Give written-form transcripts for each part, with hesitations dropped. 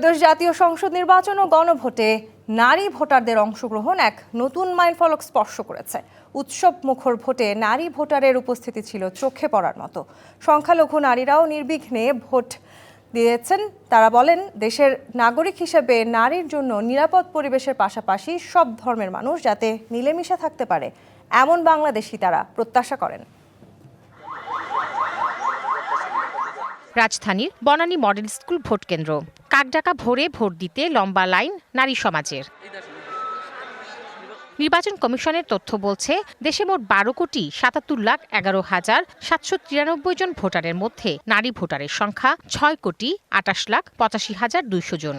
ত্রয়োদশ জাতীয় সংসদ নির্বাচন ও গণভোটে নারী ভোটারদের অংশগ্রহণ এক নতুন মাইলফলক স্পর্শ করেছে। উৎসব মুখর ভোটে নারী ভোটারের উপস্থিতি ছিল চোখে পড়ার মতো। সংখ্যালঘু নারীরাও নির্বিঘ্নে ভোট দিয়েছেন। তারা বলেন, দেশের নাগরিক হিসেবে নারীর জন্য নিরাপদ পরিবেশের পাশাপাশি সব ধর্মের মানুষ যাতে মিলেমিশে থাকতে পারে, এমন বাংলাদেশই তারা প্রত্যাশা করেন। রাজধানীর বনানী মডেল স্কুল ভোট কেন্দ্র। কাকডাকা ভোরে ভোট দিতে লম্বা লাইন নারী সমাজের। নির্বাচন কমিশনের তথ্য বলছে, দেশে মোট 12,77,11,793 জন ভোটারের মধ্যে নারী ভোটারের সংখ্যা 6,28,85,200 জন।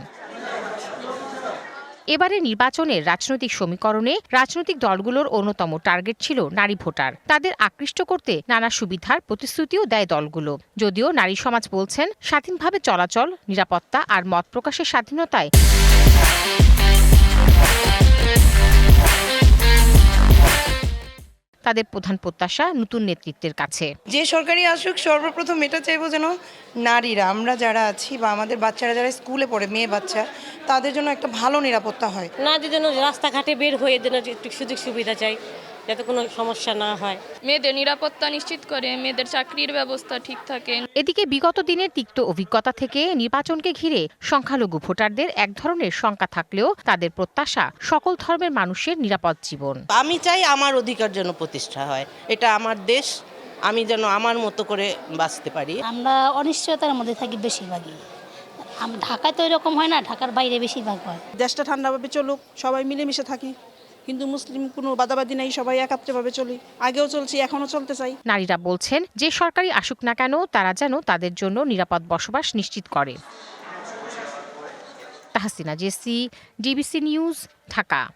এবারে নির্বাচনের রাজনৈতিক সমীকরণে রাজনৈতিক দলগুলোর অন্যতম টার্গেট ছিল নারী ভোটার। তাদের আকৃষ্ট করতে নানা সুবিধার প্রতিশ্রুতিও দেয় দলগুলো। যদিও নারী সমাজ বলছেন, স্বাধীনভাবে চলাচল, নিরাপত্তা আর মত প্রকাশের স্বাধীনতায় তাদের প্রধান প্রত্যাশা নতুন নেতৃত্বের কাছে। যে সরকারি আসুক, সর্বপ্রথম এটা চাইবো যেন নারীরা, আমরা যারা আছি বা আমাদের বাচ্চারা যারা স্কুলে পড়ে, মেয়ে বাচ্চা, তাদের জন্য একটা ভালো নিরাপত্তা হয়। নারীদের জন্য রাস্তাঘাটে বের হয়ে যেন একটু সুযোগ সুবিধা চাই, যাতে কোনো সমস্যা না হয়। মেয়েদের নিরাপত্তা নিশ্চিত করে, মেয়েদের চাকরির ব্যবস্থা ঠিক থাকে। এদিকে বিগত দিনের তিক্ত অভিজ্ঞতা থেকে নির্বাচনকে ঘিরে সংখ্যালঘু ভোটারদের এক ধরনের শঙ্কা থাকলেও তাদের প্রত্যাশা সকল ধর্মের মানুষের নিরাপদ জীবন। আমি চাই আমার অধিকার যেন প্রতিষ্ঠা হয়, এটা আমার দেশ, আমি যেন আমার মতো করে বাঁচতে পারি। আমরা অনিশ্চয়তার মধ্যে থাকি বেশিরভাগই। ঢাকায় তো এরকম হয় না, ঢাকার বাইরে বেশিরভাগ হয়। দেশটা ঠান্ডাভাবে চলুক, সবাই মিলেমিশে থাকি, হিন্দু মুসলিম কোনো বাদাবাদি নেই, সবাই একাত্রভাবে চলি। আগেও চলছি, এখনো চলতে চাই। নারীরা বলছেন, যে সরকারি আসুক না কেন, তারা যেন তাদের জন্য নিরাপদ বসবাস নিশ্চিত করে। তাহসিনা জেসি, ডিবিসি নিউজ, ঢাকা।